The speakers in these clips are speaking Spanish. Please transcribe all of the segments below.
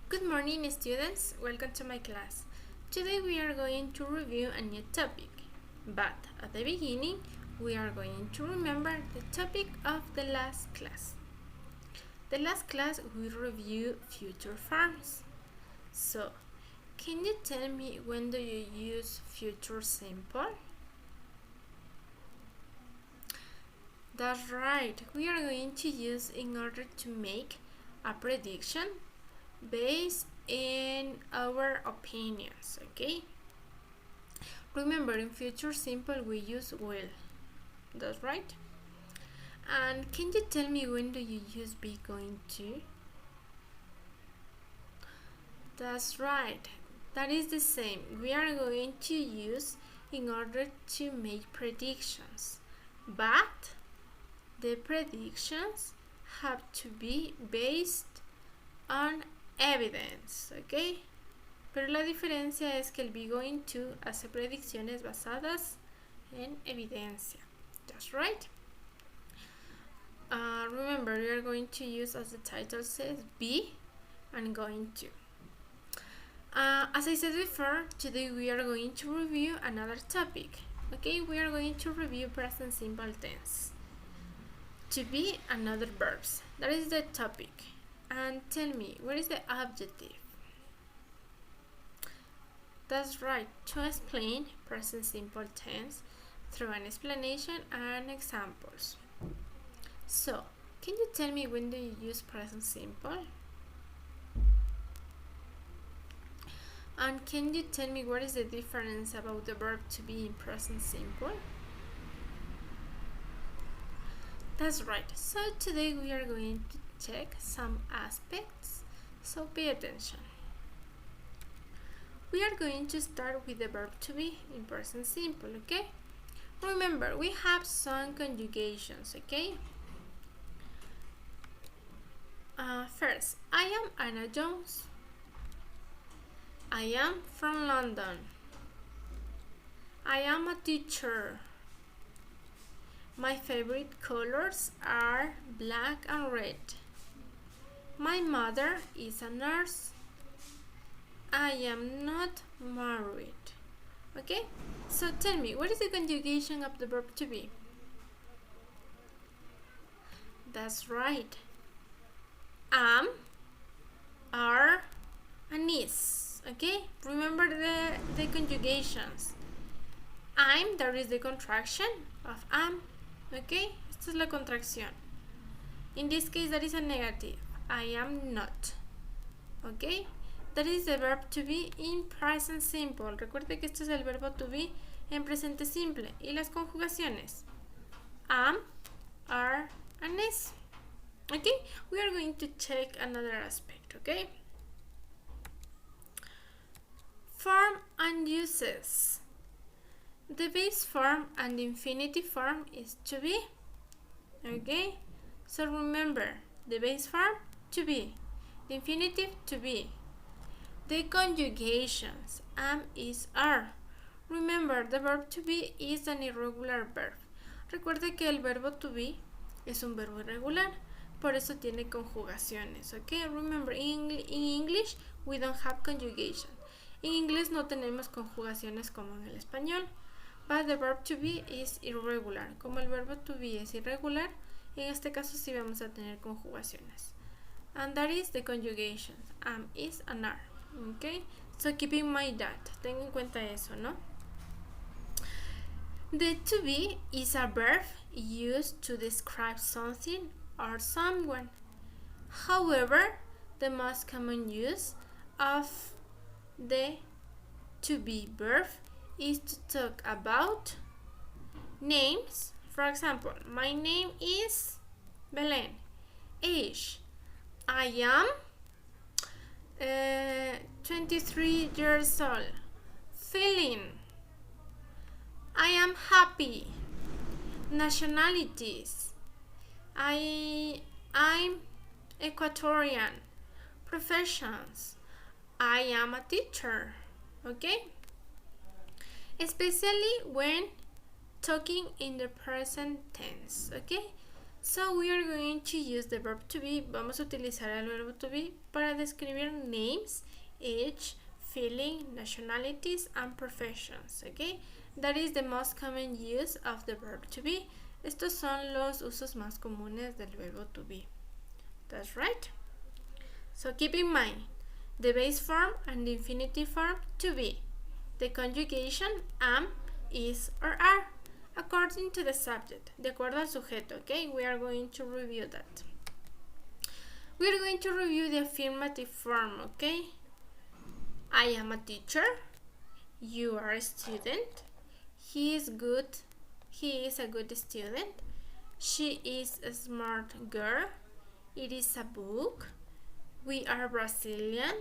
Good morning, students. Welcome to my class. Today we are going to review a new topic, but at the beginning we are going to remember the topic of the last class. The last class we reviewed future forms. So, can you tell me when do you use future simple? That's right. We are going to use in order to make a prediction based in our opinions, okay? Remember, in future simple we use will. That's right. And can you tell me when do you use be going to? That's right. That is the same. We are going to use in order to make predictions. But the predictions have to be based on evidence, ¿ok? Pero la diferencia es que el be going to hace predicciones basadas en evidencia. That's right. Remember, we are going to use, as the title says, be and going to. As I said before, today we are going to review another topic. Okay, we are going to review present simple tense. To be and other verbs. That is the topic. And tell me, what is the objective? That's right, to explain present simple tense through an explanation and examples. So, can you tell me when do you use present simple? And can you tell me what is the difference about the verb to be in present simple? That's right. So today we are going to check some aspects, so pay attention. We are going to start with the verb to be in present simple, okay? Remember, we have some conjugations, okay? First, I am Anna Jones. I am from London. I am a teacher. My favorite colors are black and red. My mother is a nurse. I am not married. Okay? So tell me, what is the conjugation of the verb to be? That's right. Am, are, and is. Okay? Remember the conjugations. I'm, there is the contraction of am. Okay, esta es la contracción. In this case, that is a negative. I am not. Okay, that is the verb to be in present simple. Recuerde que este es el verbo to be en presente simple. Y las conjugaciones. Am, are, and is. Okay, we are going to check another aspect. Okay, form and uses. The base form and the infinitive form is to be. Okay, so remember, the base form to be, the infinitive to be. The conjugations am, is, are. Remember, the verb to be is an irregular verb. Recuerde que el verbo to be es un verbo irregular, por eso tiene conjugaciones. Okay, remember, in English we don't have conjugation. En inglés no tenemos conjugaciones como en el español. But the verb to be is irregular. Como el verbo to be es irregular, en este caso sí vamos a tener conjugaciones. And that is the conjugations. Am, is, and are. Okay? So keep in mind that. Ten en cuenta eso, ¿no? The to be is a verb used to describe something or someone. However, the most common use of the to be verb is to talk about names. For example, my name is Belén. Age, I am 23 years old. Feeling, I am happy. Nationalities, I'm Ecuadorian. Professions, I am a teacher. Okay? Especially when talking in the present tense. Okay, So we are going to use the verb to be. Vamos a utilizar el verbo to be para describir names, age, feeling, nationalities, and professions. Okay, that is the most common use of the verb to be. Estos son los usos más comunes del verbo to be. That's right. So keep in mind the base form and the infinitive form to be. The conjugation am, is, or are, according to the subject, de acuerdo al sujeto. Okay, we are going to review that. We are going to review the affirmative form. Okay, I am a teacher. You are a student. He is good. He is a good student. She is a smart girl. It is a book. We are Brazilian.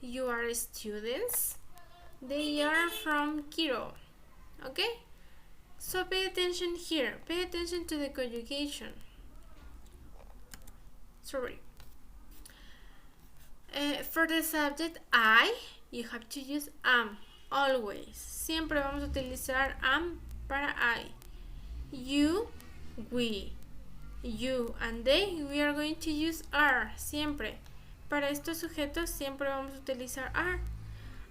You are students. They are from Ero. Okay? So pay attention here. Pay attention to the conjugation. Sorry. For the subject I, you have to use am. Always. Siempre vamos a utilizar am para I. You, we. You and they, we are going to use are. Siempre. Para estos sujetos siempre vamos a utilizar are.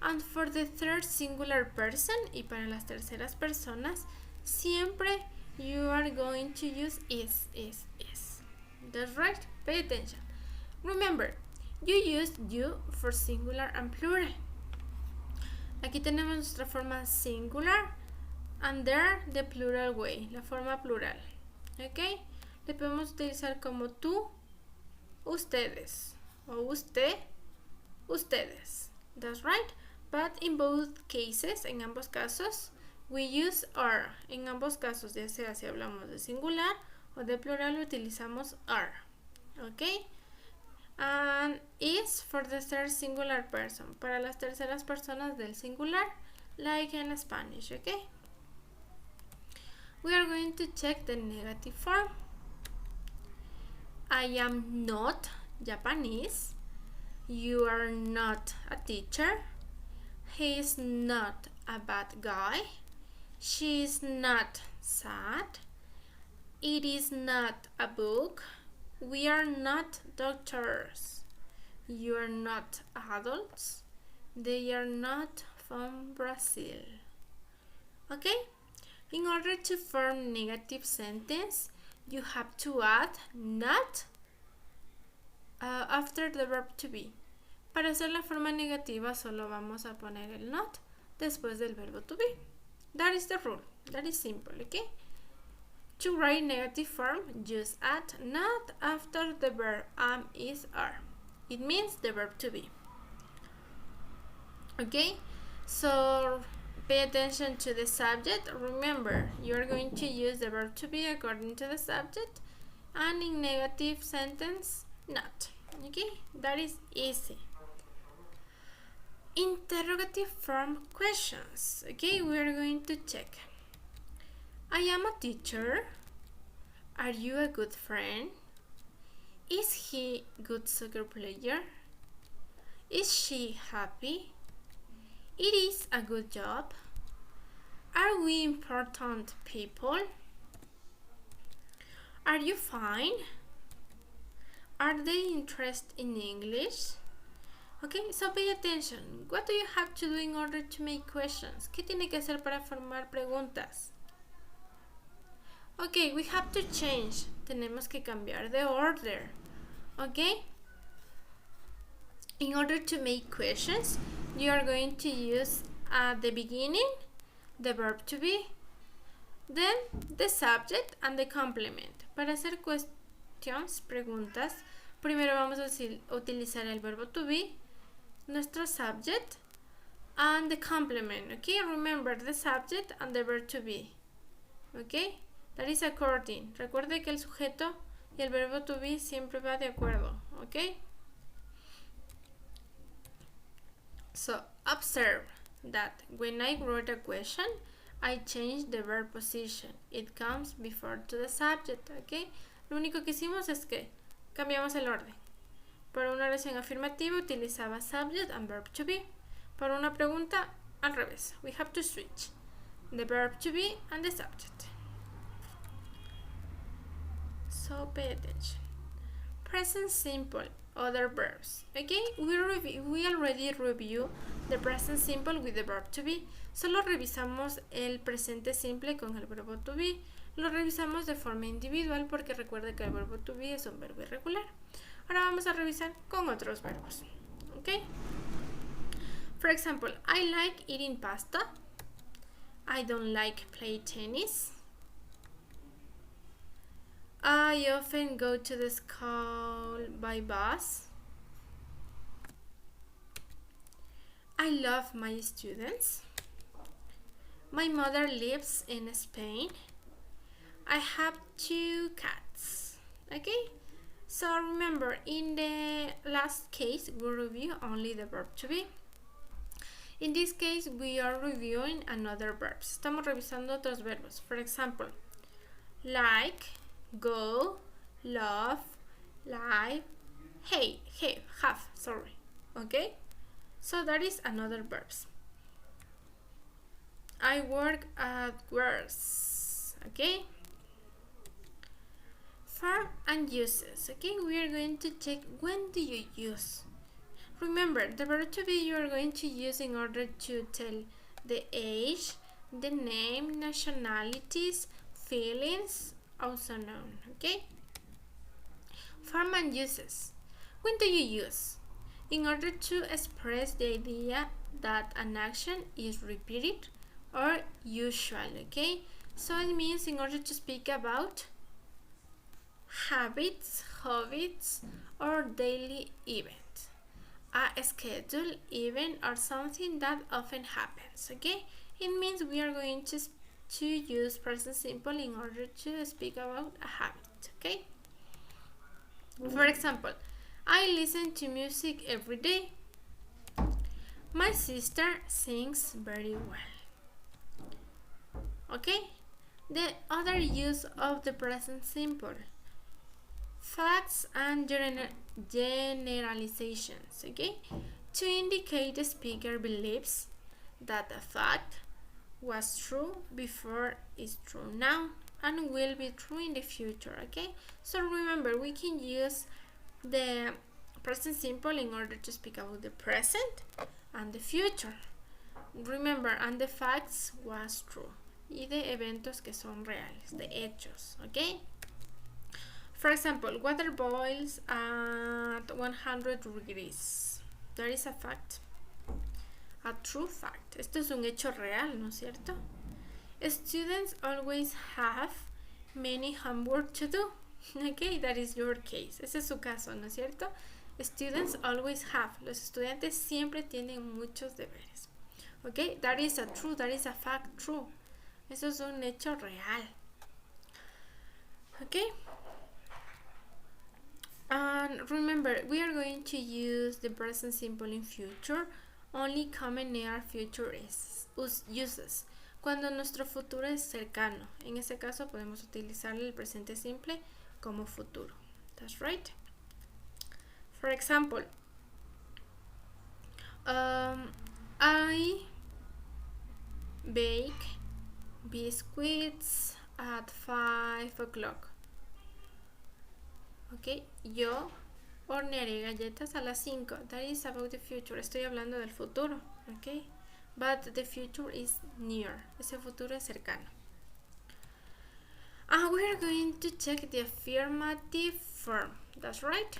And for the third singular person, y para las terceras personas, siempre you are going to use is. That's right. Pay attention. Remember, you use you for singular and plural. Aquí tenemos nuestra forma singular and there the plural way, la forma plural. ¿Ok? Le podemos utilizar como tú, ustedes, o usted, ustedes. That's right. But in both cases, en ambos casos, we use are. En ambos casos, ya sea si hablamos de singular o de plural, utilizamos are. ¿Ok? And is for the third singular person. Para las terceras personas del singular, like in Spanish. ¿Ok? We are going to check the negative form. I am not Japanese. You are not a teacher. He is not a bad guy. She is not sad. It is not a book. We are not doctors. You are not adults. They are not from Brazil. Okay? In order to form negative sentence, you have to add not after the verb to be. Para hacer la forma negativa solo vamos a poner el not después del verbo to be. That is the rule. That is simple, okay? To write negative form, just add not after the verb am, is, are. It means the verb to be. Okay? So pay attention to the subject. Remember, you are going to use the verb to be according to the subject, and in negative sentence, not. Okay? That is easy. Interrogative form questions. Okay, we are going to check. I am a teacher. Are you a good friend? Is he a good soccer player? Is she happy? It is a good job. Are we important people? Are you fine? Are they interested in English? Okay, so pay attention. What do you have to do in order to make questions? ¿Qué tiene que hacer para formar preguntas? Okay, we have to change. Tenemos que cambiar the order. Okay? In order to make questions, you are going to use at the beginning the verb to be, then the subject and the complement. Para hacer questions, preguntas, primero vamos a utilizar el verbo to be, nuestro subject, and the complement. Okay, remember the subject and the verb to be. Okay, that is according. Recuerde que el sujeto y el verbo to be siempre va de acuerdo. Okay, so observe that when I wrote a question, I changed the verb position. It comes before to the subject. Okay, lo único que hicimos es que cambiamos el orden. Para una oración afirmativa utilizaba subject and verb to be. Para una pregunta, al revés. We have to switch the verb to be and the subject. So pay attention. Present simple, other verbs. Okay, we already review the present simple with the verb to be. Solo revisamos el presente simple con el verbo to be. Lo revisamos de forma individual porque recuerde que el verbo to be es un verbo irregular. Ahora vamos a revisar con otros verbos. Okay. For example, I like eating pasta. I don't like play tennis. I often go to the school by bus. I love my students. My mother lives in Spain. I have 2 cats. Okay? So remember, in the last case, we review only the verb to be. In this case, we are reviewing another verbs. Estamos revisando otros verbos. For example, like, go, love, lie, have, sorry. Okay? So that is another verbs. I work at works. Okay? Form and uses. Okay, we are going to check when do you use. Remember, the verb to be you are going to use in order to tell the age, the name, nationalities, feelings, also known. Okay? Form and uses. When do you use? In order to express the idea that an action is repeated or usual. Okay? So it means in order to speak about habits, hobbies, or daily event. A schedule, event, or something that often happens. Okay? It means we are going to use present simple in order to speak about a habit. Okay? For example, I listen to music every day. My sister sings very well. Okay? The other use of the present simple. Facts and generalizations, okay? To indicate the speaker believes that a fact was true before is true now and will be true in the future, okay? So remember, we can use the present simple in order to speak about the present and the future. Remember, and the facts was true. Y de eventos que son reales, de hechos, okay? For example, water boils at 100 degrees. That is a fact. A true fact. Esto es un hecho real, ¿no es cierto? Students always have many homework to do. Okay, that is your case. Ese es su caso, ¿no es cierto? Students always have. Los estudiantes siempre tienen muchos deberes. Okay, that is a true, that is a fact true. Eso es un hecho real. Okay? And remember, we are going to use the present simple in future, only common near future uses. Cuando nuestro futuro es cercano. En ese caso podemos utilizar el presente simple como futuro. That's right. For example, I bake biscuits at 5 o'clock. Ok, yo hornearé galletas a las 5. That is about the future. Estoy hablando del futuro. Ok, but the future is near. Ese futuro es cercano. We are going to check the affirmative form. That's right.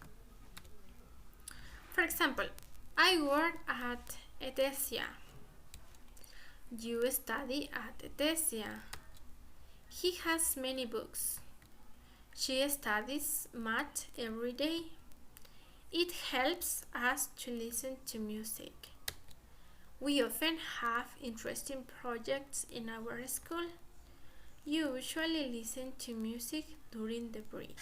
For example, I work at ETESIA. You study at ETESIA. He has many books. She studies math every day. It helps us to listen to music. We often have interesting projects in our school. You usually listen to music during the break.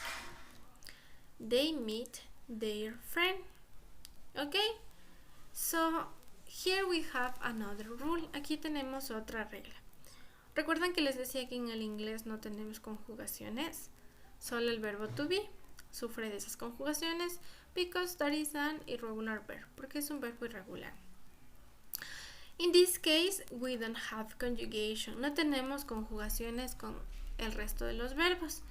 They meet their friend. Okay? So, here we have another rule. Aquí tenemos otra regla. Recuerdan que les decía que en el inglés no tenemos conjugaciones. Solo el verbo to be sufre de esas conjugaciones because that is an irregular verb, porque es un verbo irregular. In this case, we don't have conjugation. No tenemos conjugaciones con el resto de los verbos.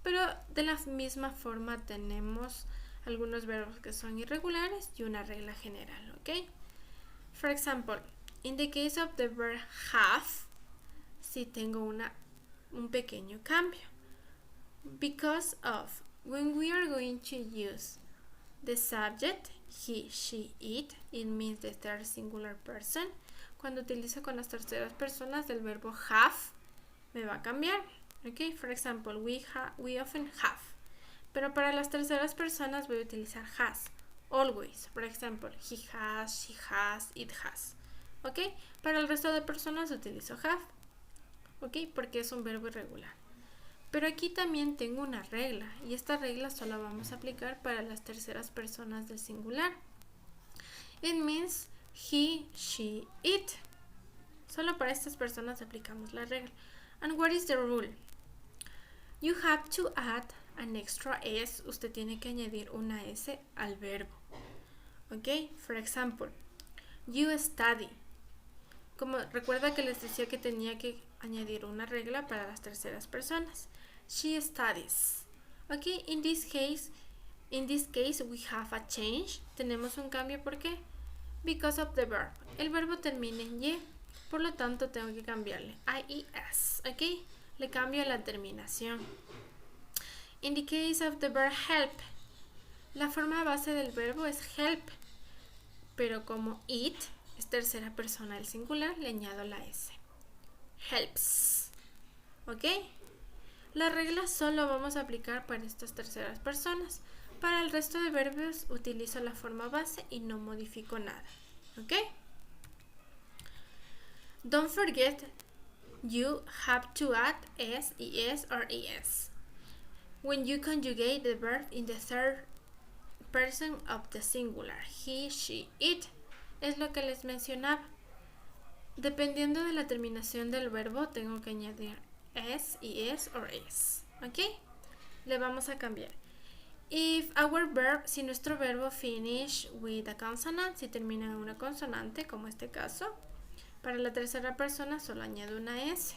pero de la misma forma tenemos algunos verbos que son irregulares y una regla general, ¿ok? For example, in the case of the verb have, sí tengo un pequeño cambio. Because of, when we are going to use the subject, he, she, it means the third singular person. Cuando utilizo con las terceras personas del verbo have, me va a cambiar. Ok, for example, we often have. Pero para las terceras personas voy a utilizar has. Always. For example, he has, she has, it has. Ok, para el resto de personas utilizo have. Ok, porque es un verbo irregular. Pero aquí también tengo una regla, y esta regla solo vamos a aplicar para las terceras personas del singular. It means he, she, it. Solo para estas personas aplicamos la regla. And what is the rule? You have to add an extra S. Usted tiene que añadir una S al verbo. Ok, for example, you study. Como recuerda que les decía que tenía que añadir una regla para las terceras personas. She studies. Okay, in this case we have a change. Tenemos un cambio, ¿por qué? Because of the verb. El verbo termina en Y, por lo tanto tengo que cambiarle IES. Okay, le cambio la terminación. In the case of the verb help, la forma base del verbo es help, pero como it es tercera persona del singular, le añado la S. Helps. ¿Ok? La regla solo vamos a aplicar para estas terceras personas. Para el resto de verbos utilizo la forma base y no modifico nada. ¿Ok? Don't forget, you have to add S, ES, or ES when you conjugate the verb in the third person of the singular. He, she, it. Es lo que les mencionaba. Dependiendo de la terminación del verbo, tengo que añadir S, ES, or S. ¿Ok? Le vamos a cambiar. If our verb, si nuestro verbo finish with a consonant, si termina en una consonante, como este caso, para la tercera persona solo añado una S.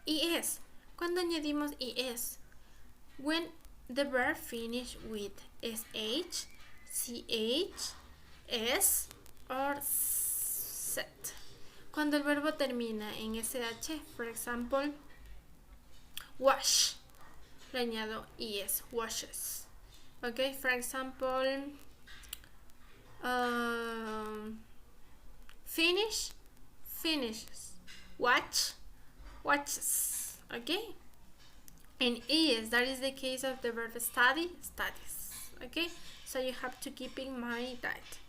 ES. Cuando añadimos ES, when the verb finish with SH, CH, S, or Z. Cuando el verbo termina en SH, for example, wash, le añado ES, washes. Ok, for example, finish, finishes. Watch, watches. Ok. And ES, that is the case of the verb study, studies. Okay, so you have to keep in mind that.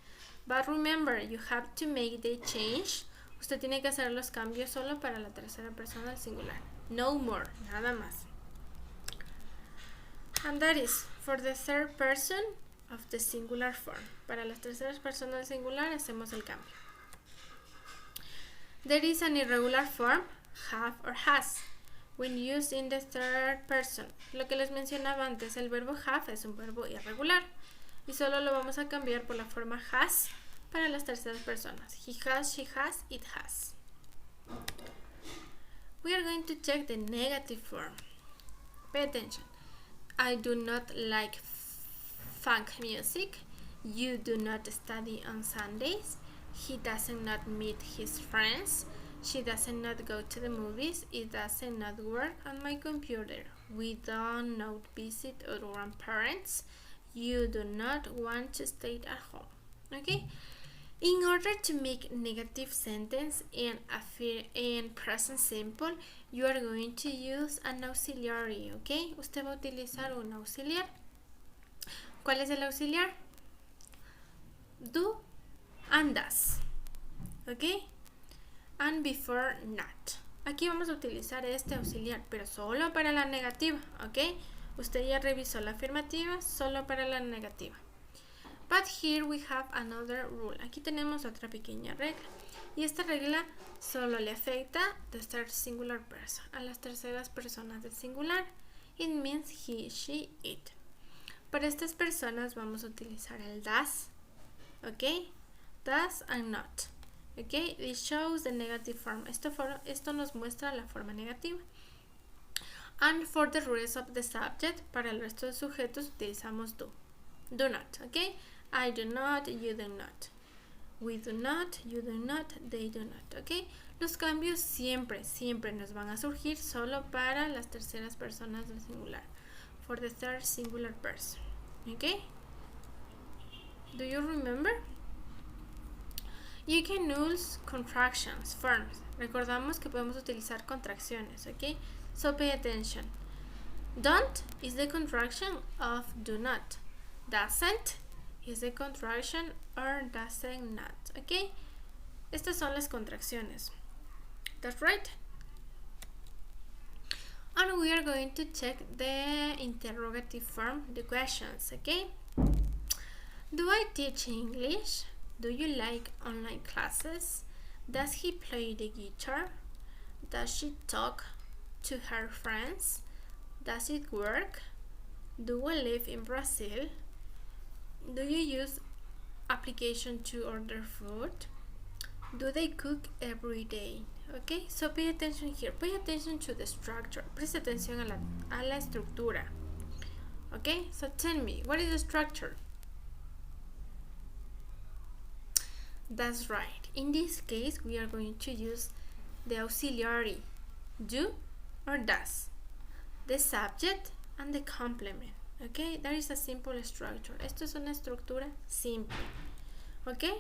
But remember, you have to make the change. Usted tiene que hacer los cambios solo para la tercera persona del singular. No more, nada más. And that is for the third person of the singular form. Para las terceras personas del singular hacemos el cambio. There is an irregular form, have or has, when used in the third person. Lo que les mencionaba antes, el verbo have es un verbo irregular y solo lo vamos a cambiar por la forma has para las terceras personas. He has, she has, it has. We are going to check the negative form. Pay attention. I do not like funk music. You do not study on Sundays. He doesn't not meet his friends. She doesn't not go to the movies. It doesn't not work on my computer. We don't not visit our grandparents. You do not want to stay at home. Okay? In order to make negative sentence in present simple, you are going to use an auxiliary. Okay? Usted va a utilizar un auxiliar. ¿Cuál es el auxiliar? Do and does. Okay? And before not. Aquí vamos a utilizar este auxiliar, pero solo para la negativa, ¿ok? Usted ya revisó la afirmativa, solo para la negativa. But here we have another rule. Aquí tenemos otra pequeña regla. Y esta regla solo le afecta the third singular person, a las terceras personas del singular. It means he, she, it. Para estas personas vamos a utilizar el does, ¿ok? Does and not. Okay, this shows the negative form. Esto nos muestra la forma negativa. And for the rest of the subject, para el resto de sujetos utilizamos do. Do not, okay? I do not, you do not. We do not, you do not, they do not, okay? Los cambios siempre nos van a surgir solo para las terceras personas del singular. For the third singular person, okay? Do you remember? You can use contractions, forms. Recordamos que podemos utilizar contracciones, okay? So pay attention. Don't is the contraction of do not. Doesn't is the contraction or doesn't not, okay? Estas son las contracciones. That's right. And we are going to check the interrogative form, the questions, okay? Do I teach English? Do you like online classes? Does he play the guitar? Does she talk to her friends? Does it work? Do I live in Brazil? Do you use application to order food? Do they cook every day? Okay, so pay attention here. Pay attention to the structure. Presta atención a la estructura. Okay, so tell me, what is the structure? That's right. In this case, we are going to use the auxiliary do or does, the subject and the complement. Okay, that is a simple structure. Esto es una estructura simple. Okay,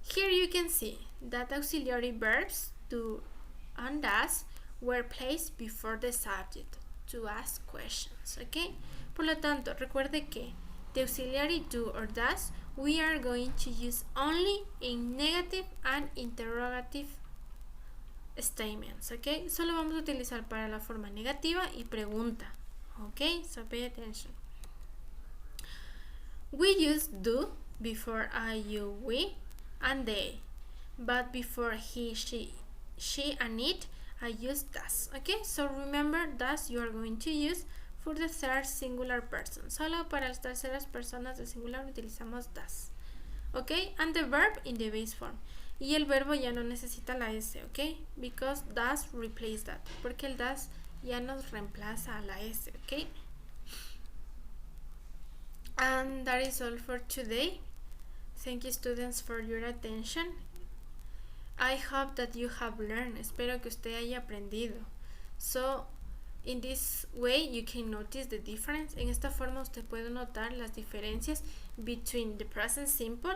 here you can see that auxiliary verbs do and does were placed before the subject to ask questions. Okay, por lo tanto, recuerde que the auxiliary do or does we are going to use only in negative and interrogative statements, okay? Solo vamos a utilizar para la forma negativa y pregunta, okay? So pay attention. We use do before I, you, we, and they, but before he, she, and it, I use does, okay? So remember, does you are going to use for the third singular person. Solo para las terceras personas del singular utilizamos does. Okay? And the verb in the base form. Y el verbo ya no necesita la S, okay? Because does replace that. Porque el does ya nos reemplaza a la S, okay? And that is all for today. Thank you, students, for your attention. I hope that you have learned. Espero que usted haya aprendido. So, in this way, you can notice the difference. En esta forma, usted puede notar las diferencias between the present simple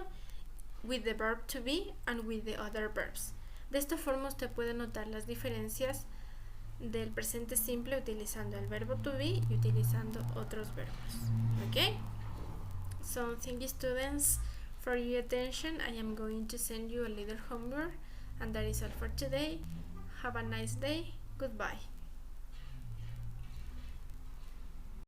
with the verb to be and with the other verbs. De esta forma, usted puede notar las diferencias del presente simple utilizando el verbo to be y utilizando otros verbos. Okay? So, thank you, students, for your attention. I am going to send you a little homework, and that is all for today. Have a nice day. Goodbye.